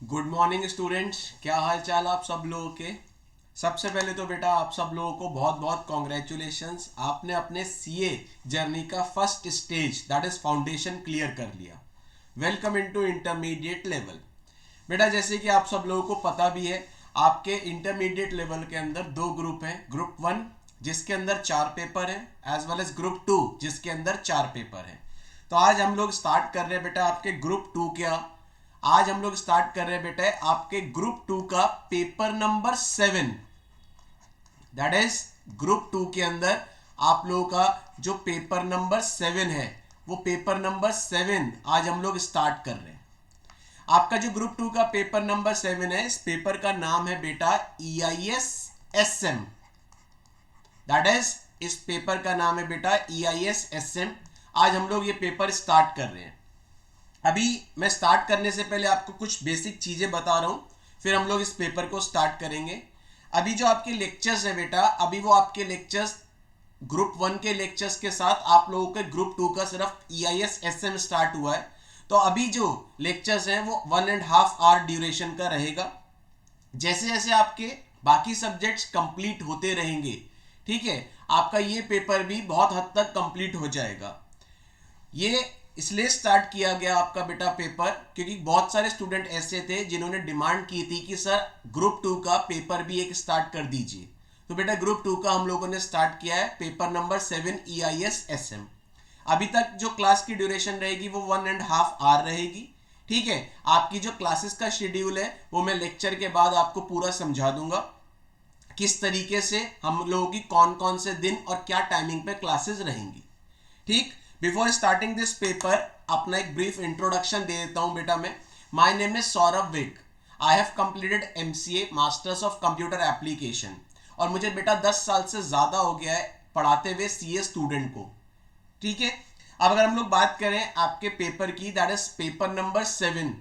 Good morning students, क्या हाल चाल आप सब लोगों के। सबसे पहले तो बेटा आप सब लोगों को बहुत बहुत कॉन्ग्रेचुलेशंस, आपने अपने सीए जर्नी का first stage that is foundation clear कर लिया। Welcome into intermediate level. बेटा जैसे कि आप सब लोगों को पता भी है, आपके इंटरमीडिएट लेवल के अंदर दो ग्रुप हैं, ग्रुप 1 जिसके अंदर 4 पेपर हैं एज वेल एज ग्रुप 2 जिसके अंदर 4 पेपर हैं। तो आज हम लोग स्टार्ट कर रहे हैं बेटा आपके ग्रुप 2 क्या, आज हम लोग स्टार्ट कर रहे हैं बेटा आपके ग्रुप 2 का paper number 7। That is group 2 के अंदर आप लोगों का जो पेपर नंबर 7 है, वो पेपर नंबर 7 आज हम लोग स्टार्ट कर रहे हैं। आपका जो ग्रुप 2 का पेपर नंबर 7 है, इस पेपर का नाम है बेटा EIS-SM। दैट इज इस पेपर का नाम है बेटा EIS-SM। आज हम लोग ये पेपर स्टार्ट कर रहे हैं। अभी मैं स्टार्ट करने से पहले आपको कुछ बेसिक चीजें बता रहा हूं, फिर हम लोग इस पेपर को स्टार्ट करेंगे। अभी जो आपके लेक्चर्स है बेटा, अभी वो आपके लेक्चर्स ग्रुप 1 के लेक्चर्स के साथ आप लोगों के ग्रुप 2 का सिर्फ EIS-SM स्टार्ट हुआ है। तो अभी जो लेक्चर्स हैं वो 1.5 आवर ड्यूरेशन का रहेगा। जैसे जैसे आपके बाकी सब्जेक्ट्स कंप्लीट होते रहेंगे, ठीक है, आपका ये पेपर भी बहुत हद तक कंप्लीट हो जाएगा। ये इसलिए स्टार्ट किया गया आपका बेटा पेपर क्योंकि बहुत सारे स्टूडेंट ऐसे थे जिन्होंने डिमांड की थी कि सर ग्रुप 2 का पेपर भी एक स्टार्ट कर दीजिए। तो बेटा ग्रुप 2 का हम लोगों ने स्टार्ट किया है, पेपर नंबर 7 EIS-SM। अभी तक जो क्लास की ड्यूरेशन रहेगी वो 1.5 आवर रहेगी। ठीक है, आपकी जो क्लासेस का शेड्यूल है वो मैं लेक्चर के बाद आपको पूरा समझा दूंगा, किस तरीके से हम लोगों की कौन कौन से दिन और क्या टाइमिंग पे क्लासेस रहेंगी। ठीक, बिफोर स्टार्टिंग दिस पेपर अपना एक ब्रीफ इंट्रोडक्शन दे देता हूं बेटा मैं। My name is Saurabh Vik. I have completed MCA masters of computer application, और मुझे बेटा 10 साल से ज्यादा हो गया है पढ़ाते हुए CA स्टूडेंट को। ठीक है, अब अगर हम लोग बात करें आपके पेपर की, दैट इज पेपर नंबर 7।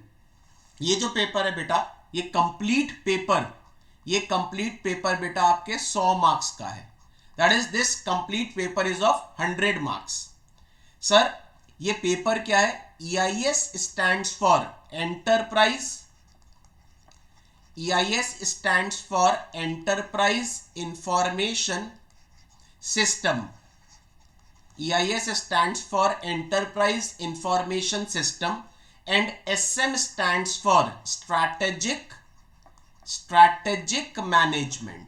ये जो पेपर है बेटा, ये कंप्लीट पेपर बेटा आपके 100 मार्क्स का है। That is this complete paper is of 100 marks. Sir ये पेपर क्या है? EIS stands for enterprise, EIS stands for enterprise information system, EIS stands for Enterprise Information System, and SM stands for Strategic Management.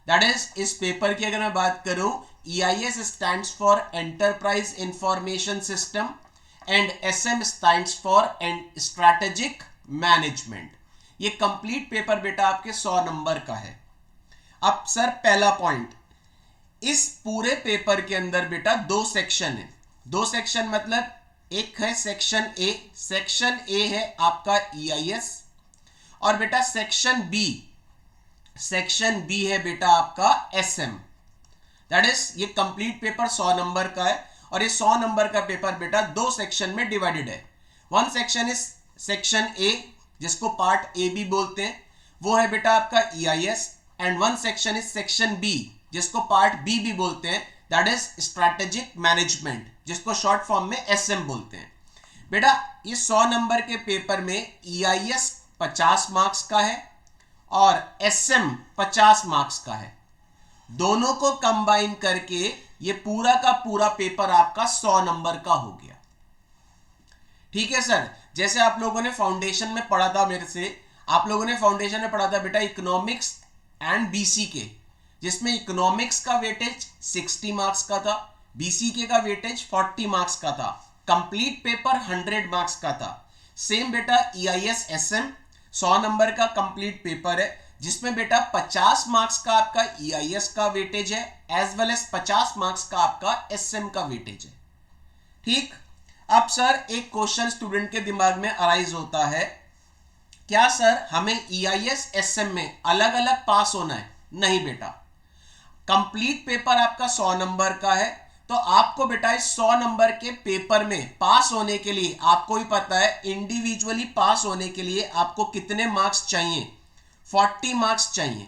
That is, इस paper की अगर मैं बात करूं, EIS stands for Enterprise Information System and SM stands for Strategic Management. ये complete paper बेटा आपके 100 number का है। अब सर पहला पॉइंट, इस पूरे पेपर के अंदर बेटा 2 सेक्शन है। 2 सेक्शन मतलब एक है सेक्शन ए है आपका EIS, और बेटा सेक्शन बी है बेटा आपका SM। दैट इज ये कंप्लीट पेपर 100 नंबर का है, और ये 100 नंबर का पेपर बेटा 2 सेक्शन में डिवाइडेड है। One section is section A, जिसको पार्ट ए भी बोलते हैं, वो है बेटा आपका EIS, and one section is section B, जिसको पार्ट बी भी बोलते हैं, दैट इज स्ट्रैटेजिक मैनेजमेंट, जिसको शॉर्ट फॉर्म में SM बोलते हैं। बेटा ये 100 नंबर के पेपर में EIS 50 मार्क्स का है और SM 50 मार्क्स का है। दोनों को कंबाइन करके ये पूरा का पूरा पेपर आपका 100 नंबर का हो गया। ठीक है सर, जैसे आप लोगों ने फाउंडेशन में पढ़ा था मेरे से, आप लोगों ने फाउंडेशन में पढ़ा था बेटा इकोनॉमिक्स एंड BCK, जिसमें इकोनॉमिक्स का वेटेज 60 मार्क्स का था, BCK का वेटेज 40 मार्क्स का था, कंप्लीट पेपर 100 मार्क्स का था। सेम बेटा EIS-SM 100 नंबर का कंप्लीट पेपर है, जिसमें बेटा 50 मार्क्स का आपका EIS का वेटेज है एज वेल एज 50 मार्क्स का आपका SM का वेटेज है। ठीक, अब सर एक क्वेश्चन स्टूडेंट के दिमाग में अराइज होता है, क्या सर हमें EIS-SM में अलग अलग पास होना है? नहीं बेटा, कंप्लीट पेपर आपका 100 नंबर का है, तो आपको बेटा इस 100 नंबर के पेपर में पास होने के लिए, आपको ही पता है इंडिविजुअली पास होने के लिए आपको कितने मार्क्स चाहिए? 40 मार्क्स चाहिए।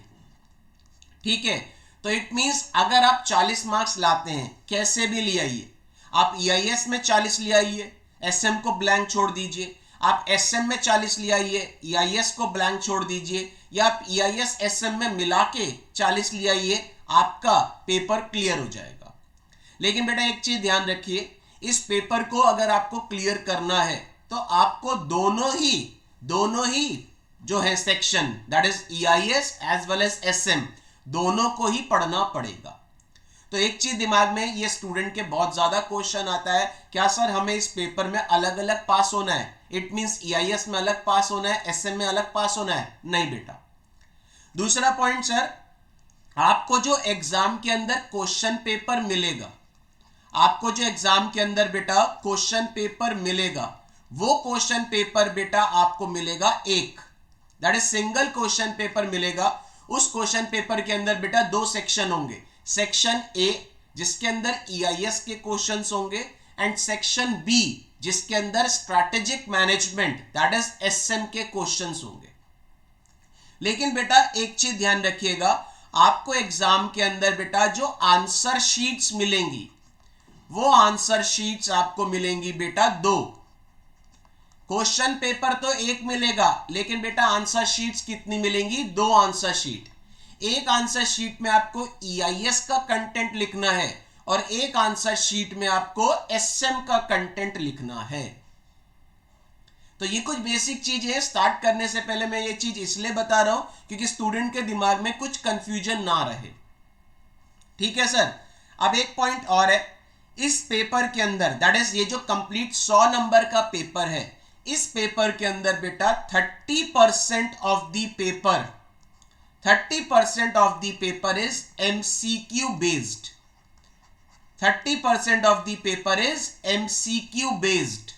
ठीक है, तो इट मींस अगर आप 40 मार्क्स लाते हैं, कैसे भी ले आइए, आप EIS में 40 ले आइए, SM को ब्लैंक छोड़ दीजिए, आप एसएम में 40 ले आइए, ईआईएस को ब्लैंक छोड़ दीजिए, या आप ईआईएस एसएम में मिला के 40 ले आइए, आपका पेपर क्लियर हो जाएगा। लेकिन बेटा एक चीज ध्यान रखिए, इस पेपर को अगर आपको क्लियर करना है तो आपको दोनों ही जो है section, that is EIS as well as SM, दोनों को ही पढ़ना पड़ेगा। तो एक चीज दिमाग में, ये स्टूडेंट के बहुत ज्यादा क्वेश्चन आता है, क्या सर हमें इस पेपर में अलग अलग पास होना है? इट मींस ईआईएस में अलग पास होना है, एसएम में अलग पास होना है? नहीं बेटा। दूसरा पॉइंट सर, आपको जो एग्जाम के अंदर क्वेश्चन पेपर मिलेगा, आपको जो एग्जाम के अंदर बेटा क्वेश्चन पेपर मिलेगा, वो क्वेश्चन पेपर बेटा आपको मिलेगा एक, that is single question paper मिलेगा। उस क्वेश्चन पेपर के अंदर बेटा दो सेक्शन होंगे, सेक्शन ए जिसके अंदर ईआईएस के क्वेश्चंस होंगे, एंड सेक्शन बी जिसके अंदर strategic management that is SM के क्वेश्चंस होंगे। लेकिन बेटा एक चीज ध्यान रखिएगा, आपको एग्जाम के अंदर बेटा जो आंसर शीट्स मिलेंगी, वो आंसर शीट्स आपको मिलेंगी बेटा दो। क्वेश्चन पेपर तो एक मिलेगा, लेकिन बेटा आंसर शीट्स कितनी मिलेंगी? दो आंसर शीट। एक आंसर शीट में आपको ईआईएस का कंटेंट लिखना है और एक आंसर शीट में आपको एसएम का कंटेंट लिखना है। तो ये कुछ बेसिक चीज है। स्टार्ट करने से पहले मैं ये चीज इसलिए बता रहा हूं क्योंकि स्टूडेंट के दिमाग में कुछ कंफ्यूजन ना रहे। ठीक है सर। अब एक पॉइंट और है, इस पेपर के अंदर, दैट इज ये जो कंप्लीट 100 नंबर का पेपर है, इस पेपर के अंदर बेटा 30% of the paper, 30% of the paper is MCQ based. 30% of the paper is MCQ based.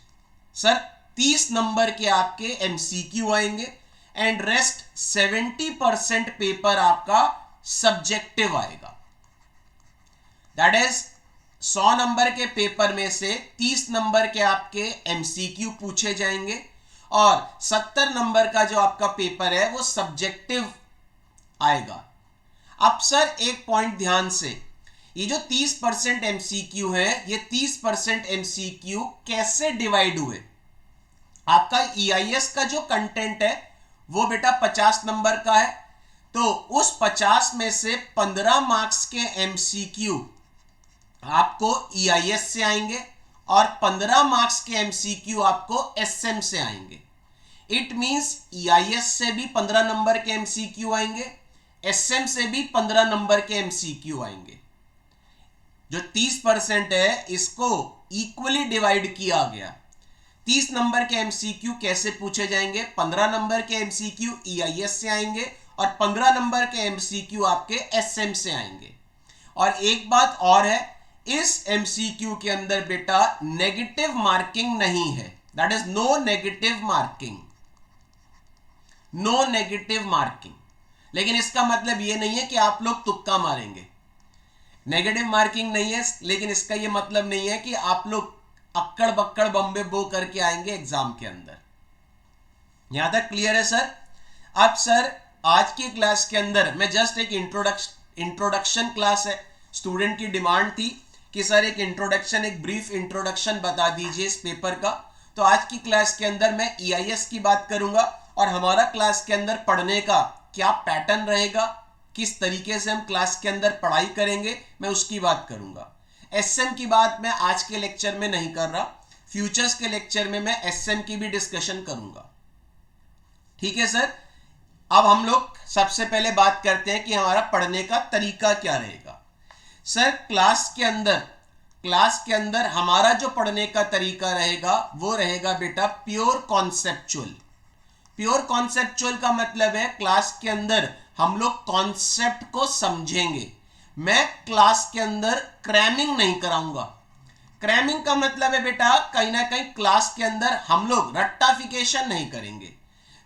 Sir 30 number के आपके एमसीक्यू आएंगे एंड रेस्ट 70% पेपर आपका सब्जेक्टिव आएगा। दैट इज 100 नंबर के पेपर में से 30 नंबर के आपके एमसीक्यू पूछे जाएंगे और 70 नंबर का जो आपका पेपर है वो सब्जेक्टिव आएगा। अब सर एक पॉइंट ध्यान से, ये जो 30% एमसीक्यू है, ये 30% एमसीक्यू कैसे डिवाइड हुए? आपका ईआईएस का जो कंटेंट है वो बेटा 50 नंबर का है, तो उस 50 में से 15 मार्क्स के एमसीक्यू आपको ईआईएस से आएंगे और 15 मार्क्स के एमसीक्यू आपको एसएम से आएंगे। इट मींस ईआईएस से भी 15 नंबर के एमसीक्यू आएंगे, एसएम से भी 15 नंबर के एमसीक्यू आएंगे। जो 30% है इसको इक्वली डिवाइड किया गया। 30 नंबर के एमसीक्यू कैसे पूछे जाएंगे? 15 नंबर के एमसीक्यू ईआईएस से आएंगे और 15 नंबर के एमसीक्यू आपके एसएम से आएंगे। और एक बात और है, इस एमसीक्यू के अंदर बेटा नेगेटिव मार्किंग नहीं है, that is no negative marking, no negative marking. लेकिन इसका मतलब यह नहीं है कि आप लोग तुक्का मारेंगे। नेगेटिव मार्किंग नहीं है, लेकिन इसका यह मतलब नहीं है कि आप लोग अक्कड़ बक्कड़ बम्बे बो करके आएंगे एग्जाम के अंदर। यहां तक क्लियर है सर? अब सर आज की क्लास के अंदर मैं जस्ट एक इंट्रोडक्शन क्लास है, स्टूडेंट की डिमांड थी कि सर एक इंट्रोडक्शन, एक ब्रीफ इंट्रोडक्शन बता दीजिए इस पेपर का। तो आज की क्लास के अंदर मैं ईआईएस की बात करूंगा और हमारा क्लास के अंदर पढ़ने का क्या पैटर्न रहेगा, किस तरीके से हम क्लास के अंदर पढ़ाई करेंगे, मैं उसकी बात करूंगा। एसएम की बात मैं आज के लेक्चर में नहीं कर रहा, फ्यूचर्स के लेक्चर में मैं एसएम की भी डिस्कशन करूंगा। ठीक है सर। अब हम लोग सबसे पहले बात करते हैं कि हमारा पढ़ने का तरीका क्या रहेगा। सर क्लास के अंदर हमारा जो पढ़ने का तरीका रहेगा वो रहेगा बेटा प्योर कॉन्सेप्चुअल। प्योर कॉन्सेप्चुअल का मतलब है क्लास के अंदर हम लोग कॉन्सेप्ट को समझेंगे। मैं क्लास के अंदर क्रैमिंग नहीं कराऊंगा। क्रैमिंग का मतलब है बेटा कहीं ना कहीं क्लास के अंदर हम लोग रट्टाफिकेशन नहीं करेंगे,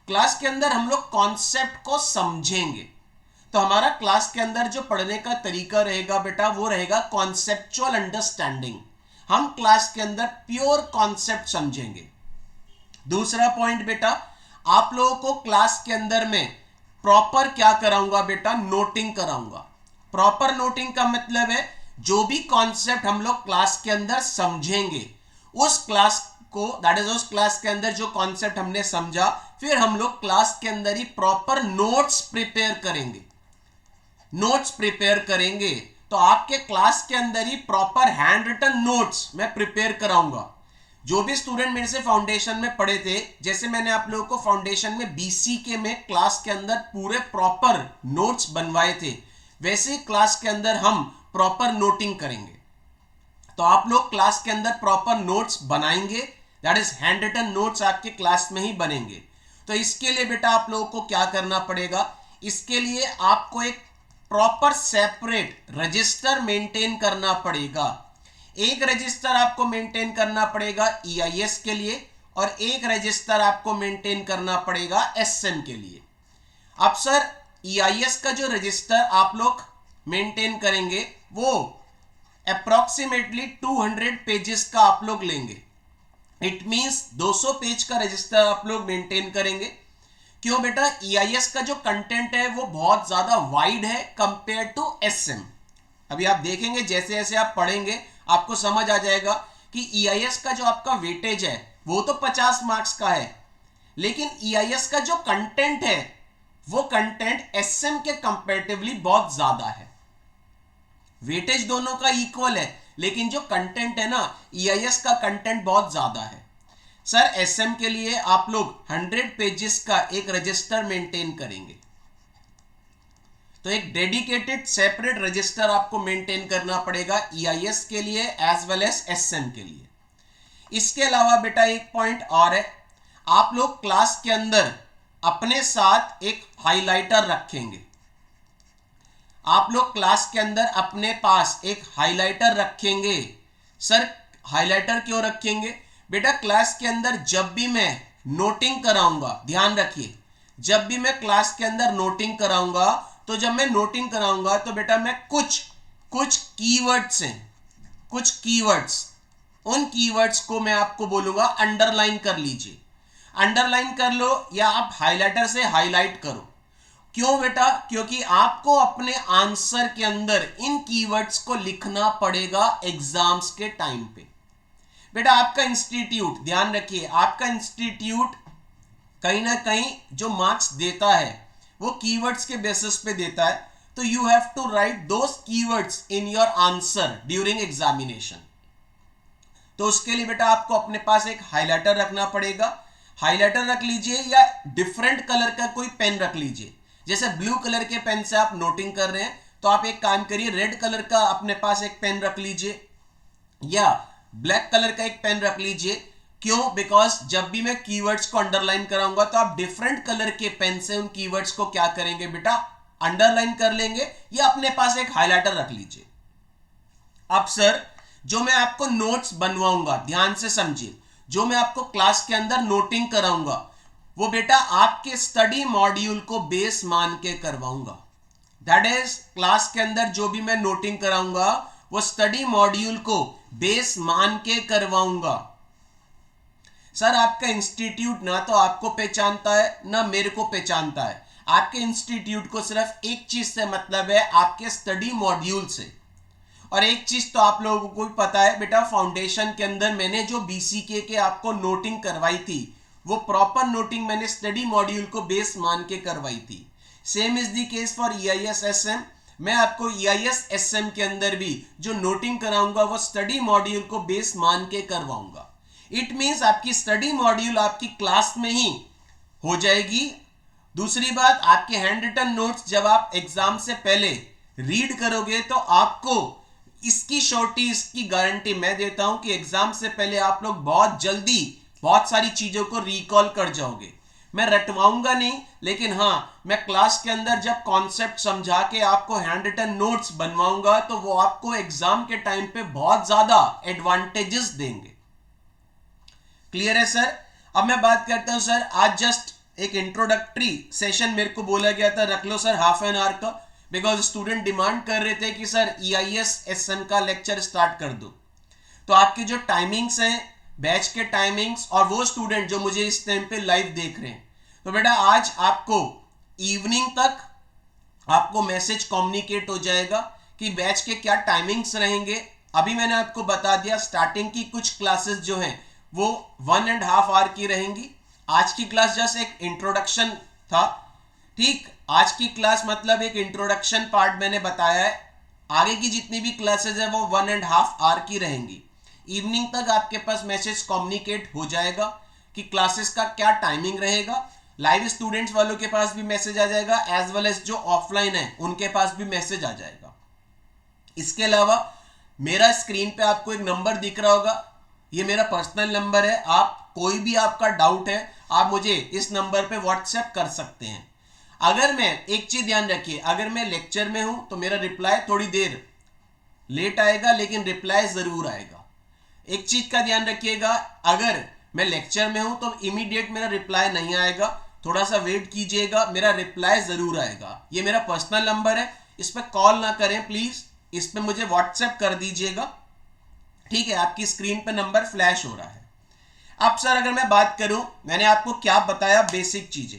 क्लास के अंदर हम लोग कॉन्सेप्ट को समझेंगे। तो हमारा क्लास के अंदर जो पढ़ने का तरीका रहेगा बेटा वो रहेगा कॉन्सेप्चुअल अंडरस्टैंडिंग। हम क्लास के अंदर प्योर कॉन्सेप्ट समझेंगे। दूसरा पॉइंट बेटा, आप लोगों को क्लास के अंदर में प्रॉपर क्या कराऊंगा बेटा? नोटिंग कराऊंगा। प्रॉपर नोटिंग का मतलब है जो भी कॉन्सेप्ट हम लोग क्लास के अंदर समझेंगे, उस क्लास को, दैट इज उस क्लास के अंदर जो कॉन्सेप्ट हमने समझा, फिर हम लोग क्लास के अंदर ही प्रॉपर नोट्स प्रिपेयर करेंगे। नोट्स प्रिपेयर करेंगे तो आपके क्लास के अंदर ही प्रॉपर हैंड रिटन नोट्स मैं प्रिपेयर कराऊंगा। जो भी स्टूडेंट मेरे से फाउंडेशन में पढ़े थे, जैसे मैंने आप लोगों को फाउंडेशन में बीसीके में क्लास के अंदर पूरे प्रॉपर नोट्स बनवाए थे, वैसे ही क्लास के अंदर हम प्रॉपर नोटिंग करेंगे। तो आप लोग क्लास के अंदर प्रॉपर नोट्स बनाएंगे, that is handwritten notes आपके क्लास में ही बनेंगे। तो इसके लिए बेटा आप लोगों को क्या करना पड़ेगा, इसके लिए आपको एक प्रॉपर सेपरेट रजिस्टर मेंटेन करना पड़ेगा। एक रजिस्टर आपको मेंटेन करना पड़ेगा ईआईएस के लिए और एक रजिस्टर आपको मेंटेन करना पड़ेगा एसएम के लिए। अब सर ईआईएस का जो रजिस्टर आप लोग मेंटेन करेंगे वो अप्रोक्सीमेटली 200 पेजेस का आप लोग लेंगे। इट मींस 200 पेज का रजिस्टर आप लोग मेंटेन करेंगे। क्यों बेटा, ईआईएस का जो कंटेंट है वो बहुत ज्यादा वाइड है कंपेयर टू एसएम। अभी आप देखेंगे जैसे जैसे आप पढ़ेंगे आपको समझ आ जाएगा कि ईआईएस का जो आपका वेटेज है वो तो 50 मार्क्स का है, लेकिन ईआईएस का जो कंटेंट है वो कंटेंट एसएम के कंपैरेटिवली बहुत ज्यादा है। वेटेज दोनों का इक्वल है, लेकिन जो कंटेंट है ना, ईआईएस का कंटेंट बहुत ज्यादा है। सर एसएम के लिए आप लोग 100 पेजेस का एक रजिस्टर मेंटेन करेंगे, तो एक डेडिकेटेड सेपरेट रजिस्टर आपको मेंटेन करना पड़ेगा ईआईएस के लिए एज वेल एज एसएम के लिए। इसके अलावा बेटा एक पॉइंट और है, आप लोग क्लास के अंदर अपने साथ एक हाइलाइटर रखेंगे। आप लोग क्लास के अंदर अपने पास एक हाइलाइटर रखेंगे। सर हाइलाइटर क्यों रखेंगे बेटा, क्लास के अंदर जब भी मैं नोटिंग कराऊंगा, ध्यान रखिए, जब भी मैं क्लास के अंदर नोटिंग कराऊंगा तो जब मैं नोटिंग कराऊंगा तो बेटा मैं कुछ कीवर्ड्स हैं, कुछ कीवर्ड्स, उन कीवर्ड्स को मैं आपको बोलूंगा अंडरलाइन कर लीजिए। अंडरलाइन कर लो या आप हाइलाइटर से हाईलाइट करो। क्यों बेटा, क्योंकि आपको अपने आंसर के अंदर इन कीवर्ड्स को लिखना पड़ेगा एग्जाम्स के टाइम पे। बेटा आपका इंस्टीट्यूट, ध्यान रखिए, आपका इंस्टीट्यूट कहीं ना कहीं जो मार्क्स देता है वो कीवर्ड्स के बेसिस पे देता है, तो you have to write those keywords in your answer during examination. तो उसके लिए बेटा आपको अपने पास एक हाइलाइटर रखना पड़ेगा। हाइलाइटर रख लीजिए या डिफरेंट कलर का कोई पेन रख लीजिए। जैसे ब्लू कलर के पेन से आप नोटिंग कर रहे हैं तो आप एक काम करिए, रेड कलर का अपने पास एक पेन रख लीजिए या ब्लैक कलर का एक पेन रख लीजिए। क्यों, बिकॉज जब भी मैं कीवर्ड्स को अंडरलाइन कराऊंगा तो आप डिफरेंट कलर के पेन से उन कीवर्ड्स को क्या करेंगे बेटा, अंडरलाइन कर लेंगे या अपने पास एक हाइलाइटर रख लीजिए। अब सर जो मैं आपको नोट्स बनवाऊंगा, ध्यान से समझिए, जो मैं आपको क्लास के अंदर नोटिंग कराऊंगा वो बेटा आपके स्टडी मॉड्यूल को बेस मान के करवाऊंगा। दैट इज क्लास के अंदर जो भी मैं नोटिंग कराऊंगा वो स्टडी मॉड्यूल को बेस मान के करवाऊंगा। सर आपका इंस्टीट्यूट ना तो आपको पहचानता है ना मेरे को पहचानता है, आपके इंस्टीट्यूट को सिर्फ एक चीज से मतलब है, आपके स्टडी मॉड्यूल से। और एक चीज तो आप लोगों को भी पता है बेटा, फाउंडेशन के अंदर मैंने जो बीसीके के आपको नोटिंग करवाई थी वो प्रॉपर नोटिंग मैंने स्टडी मॉड्यूल को बेस मान के करवाई थी। Same is the case for EIS SM. मैं आपको ईआईएस एसएम के अंदर भी जो नोटिंग कराऊंगा वो स्टडी मॉड्यूल को बेस मान के करवाऊंगा। इट मींस आपकी स्टडी मॉड्यूल आपकी क्लास में ही हो जाएगी। दूसरी बात, आपके हैंड रिटन नोट्स जब आप एग्जाम से पहले रीड करोगे तो आपको इसकी श्योरिटी, इसकी गारंटी मैं देता हूं कि एग्जाम से पहले आप लोग बहुत जल्दी बहुत सारी चीजों को रिकॉल कर जाओगे। मैं रटवाऊंगा नहीं, लेकिन हाँ मैं क्लास के अंदर जब कॉन्सेप्ट समझा के आपको हैंड रिटन नोट्स बनवाऊंगा तो वो आपको एग्जाम के टाइम पे बहुत ज्यादा एडवांटेजेस देंगे। क्लियर है सर। अब मैं बात करता हूं सर, आज जस्ट एक इंट्रोडक्टरी सेशन मेरे को बोला गया था रख लो सर हाफ एन आवर का, बिकॉज स्टूडेंट डिमांड कर रहे थे कि सर ईआईएस एसएम का लेक्चर स्टार्ट कर दो। तो आपके जो टाइमिंग्स हैं, बैच के टाइमिंग्स, और वो स्टूडेंट जो मुझे इस टाइम पे लाइव देख रहे हैं, तो बेटा आज आपको इवनिंग तक आपको मैसेज कम्युनिकेट हो जाएगा कि बैच के क्या टाइमिंग्स रहेंगे। अभी मैंने आपको बता दिया स्टार्टिंग की कुछ क्लासेस जो हैं वो 1.5 आवर की रहेंगी। आज की क्लास जस्ट एक इंट्रोडक्शन था, ठीक। आज की क्लास मतलब एक इंट्रोडक्शन पार्ट मैंने बताया है। आगे की जितनी भी क्लासेस है वो 1.5 आवर की रहेंगी। इवनिंग तक आपके पास मैसेज कम्युनिकेट हो जाएगा कि क्लासेस का क्या टाइमिंग रहेगा। लाइव स्टूडेंट्स वालों के पास भी मैसेज आ जाएगा, एज वेल एज जो ऑफलाइन है उनके पास भी मैसेज आ जाएगा। इसके अलावा मेरा स्क्रीन पे आपको एक नंबर दिख रहा होगा, ये मेरा पर्सनल नंबर है। आप कोई भी आपका डाउट है आप मुझे इस नंबर पे व्हाट्सएप कर सकते हैं। अगर मैं एक चीज ध्यान रखिए, अगर मैं लेक्चर में हूं तो मेरा रिप्लाई थोड़ी देर लेट आएगा, लेकिन रिप्लाई जरूर आएगा। एक चीज का ध्यान रखिएगा, अगर मैं लेक्चर में हूं तो इमीडिएट मेरा रिप्लाई नहीं आएगा, थोड़ा सा वेट कीजिएगा, मेरा रिप्लाई जरूर आएगा। ये मेरा पर्सनल नंबर है, इस पर कॉल ना करें प्लीज, इस पर मुझे व्हाट्सएप कर दीजिएगा, ठीक है। आपकी स्क्रीन पर नंबर फ्लैश हो रहा है। अब सर अगर मैं बात करूं, मैंने आपको क्या बताया, बेसिक चीजें।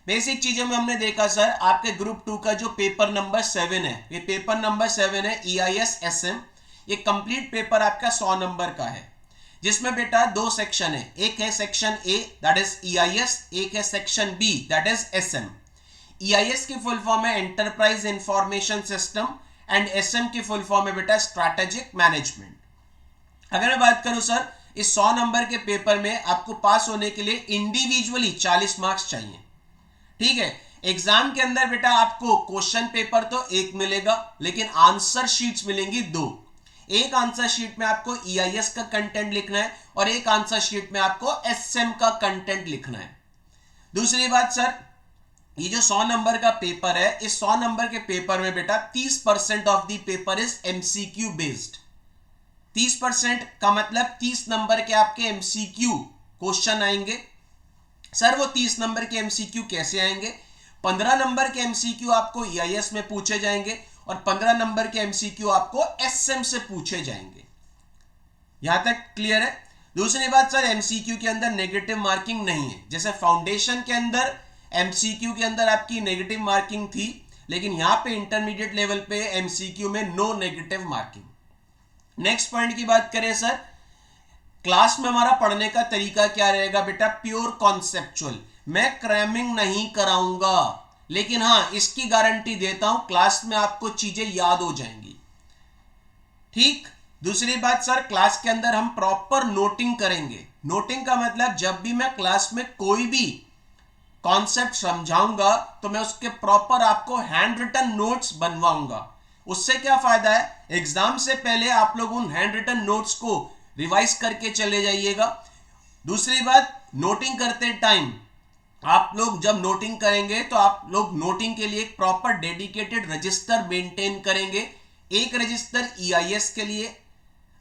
बेसिक चीजों में हमने देखा सर आपके ग्रुप 2 का जो पेपर नंबर 7 है, ये पेपर नंबर 7 है EIS-SM। ये कंप्लीट पेपर आपका 100 नंबर का है, जिसमें बेटा 2 सेक्शन है। एक है section A that is EIS, एक है section B that is SM। EIS की फुल फॉर्म है enterprise information system and SM की फुल फॉर्म है बेटा स्ट्रैटेजिक मैनेजमेंट। अगर मैं बात करूं सर, इस 100 नंबर के पेपर में आपको पास होने के लिए इंडिविजुअली 40 मार्क्स चाहिए, ठीक है। एग्जाम के अंदर बेटा आपको क्वेश्चन पेपर तो एक मिलेगा, लेकिन आंसर शीट्स मिलेंगी 2। एक आंसर शीट में आपको EIS का कंटेंट लिखना है और एक आंसर शीट में आपको SM का कंटेंट लिखना है। दूसरी बात सर, ये जो 100 नंबर का पेपर है, इस 100 नंबर के पेपर में बेटा 30% of the paper is MCQ based. 30% का मतलब 30 नंबर के आपके MCQ क्वेश्चन आएंगे। सर वो 30 नंबर के MCQ कैसे आएंगे? 15 नंबर के MCQ आपको EIS में पूछे जाएंगे और 15 नंबर के MCQ आपको SM से पूछे जाएंगे। यहां तक क्लियर है? दूसरी बात सर, MCQ के अंदर नेगेटिव मार्किंग नहीं है। जैसे फाउंडेशन के अंदर MCQ के अंदर आपकी नेगेटिव मार्किंग थी, लेकिन यहां पे इंटरमीडिएट लेवल पे MCQ में no negative marking. Next point की बात करें सर, क्लास में हमारा पढ़ने का तरीका क्या रहेगा बेटा? Pure conceptual. मैं क्रैमिंग नहीं कराऊंगा, लेकिन हां इसकी गारंटी देता हूं क्लास में आपको चीजें याद हो जाएंगी, ठीक। दूसरी बात सर, क्लास के अंदर हम प्रॉपर नोटिंग करेंगे। नोटिंग का मतलब जब भी मैं क्लास में कोई भी कॉन्सेप्ट समझाऊंगा तो मैं उसके प्रॉपर आपको हैंड रिटन नोट्स बनवाऊंगा। उससे क्या फायदा है? एग्जाम से पहले आप लोग उन हैंड रिटन नोट्स को रिवाइज करके चले जाइएगा। दूसरी बात, नोटिंग करते टाइम आप लोग जब नोटिंग करेंगे तो आप लोग नोटिंग के लिए एक प्रॉपर डेडिकेटेड रजिस्टर मेंटेन करेंगे। एक रजिस्टर EIS के लिए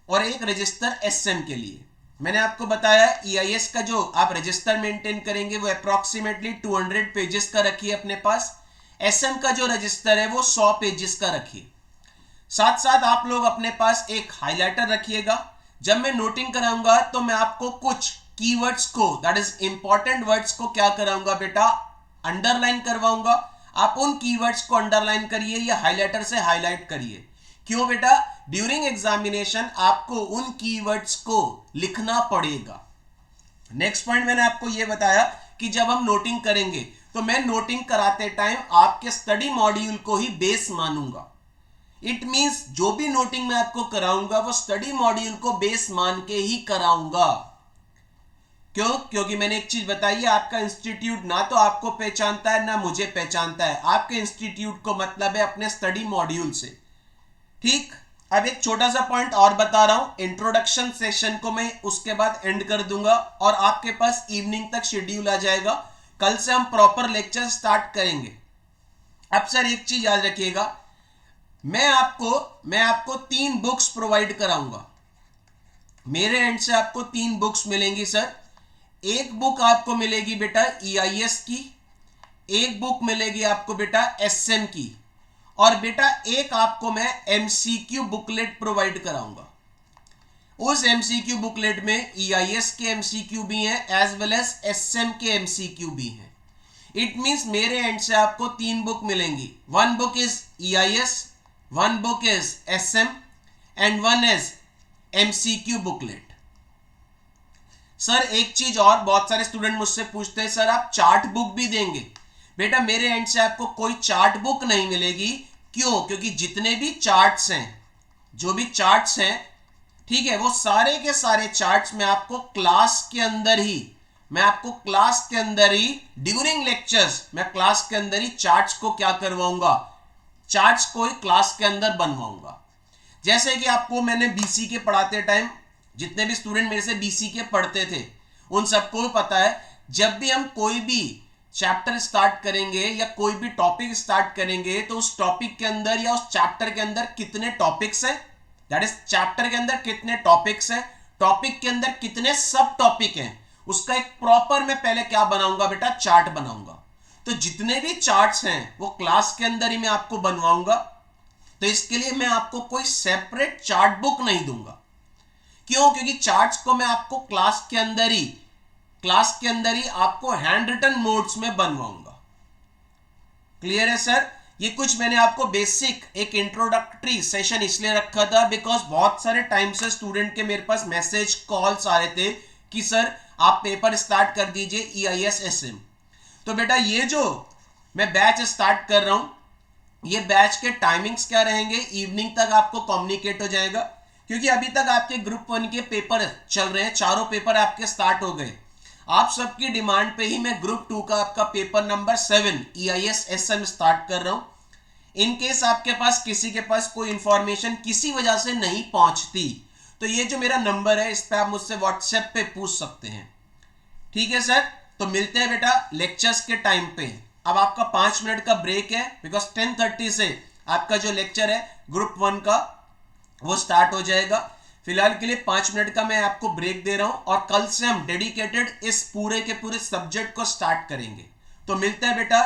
और एक रजिस्टर SM के लिए। मैंने आपको बताया EIS का जो आप रजिस्टर मेंटेन करेंगे वो अप्रॉक्सीमेटली 200 पेजेस का रखिए अपने पास। SM का जो रजिस्टर है वो 100 पेजेस का रखिए। साथ साथ आप लोग अपने पास एक हाइलाइटर रखिएगा। जब मैं नोटिंग कराऊंगा तो मैं आपको कुछ कीवर्ड्स को, दैट इज इंपॉर्टेंट वर्ड्स को क्या कराऊंगा बेटा? अंडरलाइन करवाऊंगा। आप उन कीवर्ड्स को अंडरलाइन करिए या हाइलाइटर से हाईलाइट करिए। क्यों बेटा? ड्यूरिंग एग्जामिनेशन आपको उन कीवर्ड्स को लिखना पड़ेगा। नेक्स्ट पॉइंट मैंने आपको यह बताया कि जब हम नोटिंग करेंगे तो मैं नोटिंग कराते टाइम आपके स्टडी मॉड्यूल को ही बेस मानूंगा। इट मींस जो भी नोटिंग मैं आपको कराऊंगा वो स्टडी मॉड्यूल को बेस मान के ही कराऊंगा। क्यों? क्योंकि मैंने एक चीज बताई है, आपका इंस्टीट्यूट ना तो आपको पहचानता है ना मुझे पहचानता है। आपके इंस्टीट्यूट को मतलब है अपने स्टडी मॉड्यूल से, ठीक। अब एक छोटा सा पॉइंट और बता रहा हूं, इंट्रोडक्शन सेशन को मैं उसके बाद एंड कर दूंगा और आपके पास इवनिंग तक शेड्यूल आ जाएगा। कल से हम प्रॉपर लेक्चर स्टार्ट करेंगे। अब सर एक चीज याद रखिएगा, मैं आपको 3 बुक्स प्रोवाइड कराऊंगा। मेरे एंड से आपको 3 बुक्स मिलेंगी सर। एक बुक आपको मिलेगी बेटा EIS की, एक बुक मिलेगी आपको बेटा SM की, और बेटा एक आपको मैं MCQ बुकलेट प्रोवाइड कराऊंगा। उस MCQ बुकलेट में EIS के MCQ भी हैं एज वेल एज SM के MCQ भी हैं। इट मींस मेरे एंड से आपको 3 बुक मिलेंगी। 1 book is EIS, 1 book is SM and 1 is MCQ booklet. Sir एक चीज और, बहुत सारे स्टूडेंट मुझसे पूछते हैं सर आप चार्ट बुक भी देंगे? बेटा मेरे एंड से आपको कोई चार्ट बुक नहीं मिलेगी। क्यों? क्योंकि जितने भी चार्ट्स हैं, जो भी चार्ट्स हैं, ठीक है, वो सारे के सारे चार्ट्स मैं आपको क्लास के अंदर ही ड्यूरिंग लेक्चर्स मैं क्लास के अंदर ही चार्ट्स को क्या करवाऊंगा, चार्ट्स को ही क्लास के अंदर बनवाऊंगा। जैसे कि आपको मैंने बीसी के पढ़ाते टाइम, जितने भी स्टूडेंट मेरे से बीसी के पढ़ते थे उन सबको भी पता है, जब भी हम कोई भी चैप्टर स्टार्ट करेंगे या कोई भी टॉपिक स्टार्ट करेंगे तो उस टॉपिक के अंदर या उस चैप्टर के अंदर कितने टॉपिक्स हैं, दैट इज चैप्टर के अंदर कितने टॉपिक्स हैं, टॉपिक के अंदर कितने सब टॉपिक हैं, उसका एक प्रॉपर मैं पहले क्या बनाऊंगा बेटा, चार्ट बनाऊंगा। तो जितने भी चार्ट्स हैं वो क्लास के अंदर ही मैं आपको बनवाऊंगा। तो इसके लिए मैं आपको कोई सेपरेट चार्ट बुक नहीं दूंगा। क्यों? क्योंकि चार्ट्स को मैं आपको क्लास के अंदर ही आपको हैंड रिटन नोट्स में बनवाऊंगा। क्लियर है सर? ये कुछ मैंने आपको बेसिक एक इंट्रोडक्टरी सेशन इसलिए रखा था बिकॉज बहुत सारे टाइम से स्टूडेंट के मेरे पास मैसेज कॉल्स आ रहे थे कि सर आप पेपर स्टार्ट कर दीजिए EIS SM। तो बेटा ये जो मैं बैच स्टार्ट कर रहा हूं, ये बैच के टाइमिंग्स क्या रहेंगे, इवनिंग तक आपको कम्युनिकेट हो जाएगा। क्योंकि अभी तक आपके ग्रुप 1 के पेपर चल रहे हैं, चारों पेपर आपके स्टार्ट हो गए। आप सबकी डिमांड पे ही मैं ग्रुप 2 का आपका paper number 7 EIS SM start कर रहा हूं। इन केस आपके पास किसी के पास कोई इंफॉर्मेशन किसी वजह से नहीं पहुंचती तो ये जो मेरा नंबर है इस पे आप मुझसे व्हाट्सएप पे पूछ सकते हैं। ठीक है सर? तो मिलते हैं बेटा लेक्चर्स के टाइम पे। अब आपका 5 मिनट का ब्रेक है बिकॉज 10:30 से आपका जो लेक्चर है ग्रुप 1 का वो स्टार्ट हो जाएगा। फिलहाल के लिए 5 मिनट का मैं आपको ब्रेक दे रहा हूं और कल से हम डेडिकेटेड इस पूरे के पूरे सब्जेक्ट को स्टार्ट करेंगे। तो मिलते हैं बेटा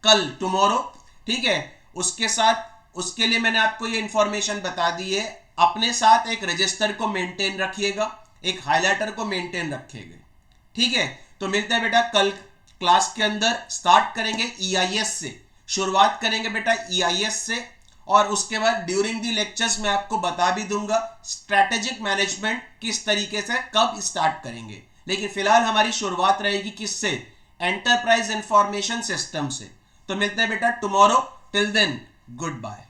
कल, टुमारो। ठीक है? उसके साथ उसके लिए मैंने आपको ये इंफॉर्मेशन बता दी है, अपने साथ एक रजिस्टर को मेंटेन रखिएगा, एक हाइलाइटर को मेंटेन रखिएगा। ठीक है? तो मिलते हैं बेटा कल क्लास के अंदर। स्टार्ट करेंगे EIS से, शुरुआत करेंगे बेटा EIS से और उसके बाद ड्यूरिंग दी लेक्चर्स मैं आपको बता भी दूंगा स्ट्रैटेजिक मैनेजमेंट किस तरीके से कब स्टार्ट करेंगे। लेकिन फिलहाल हमारी शुरुआत रहेगी किससे, एंटरप्राइज इंफॉर्मेशन सिस्टम से। तो मिलते हैं बेटा tomorrow. Till then good bye.